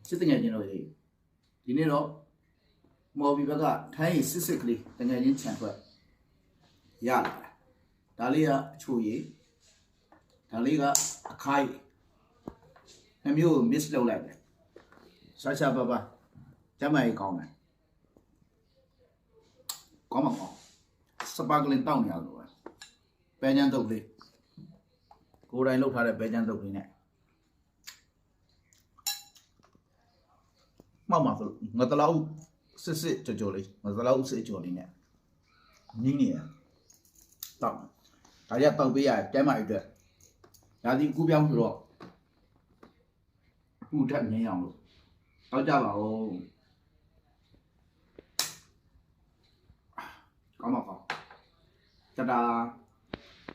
စစ်တငယ်ချင်းတို့ရေးဒီနေ့တော့မော်ဘီဘက်ကထိုင်းစစ်ကလေးတငယ်ချင်းခြံထွက်ရလာတာဒါလေးကအချိုရေးဒါလေးကအခိုင်နှမျိုး miss လုပ်လိုက်တယ်ရှာပပကျမကြီးကောင်းတယ်ကောင်းမှာကောင်းစပါကလင်တောက်နေရလို့ပဲချမ်းတုပ်လေးကိုယ်တိုင်လုပ်ထားတဲ့ပဲချမ်းတုပ်လေးနဲ့မောက်မှာဆိုငါတလောက်စစ်ကြော်လေးငါတလောက်စစ်ကြော်လေးနဲ့နင်းနေရတောက်ဒါကြတောက်ပေးရတဲမအတွက်ဒါဒီကူပြောင်းဆိုတော့ပူထက်ငင်းအောင်လို့တောက်ကြပါဦးကောင်းပါကောင်းတဒါ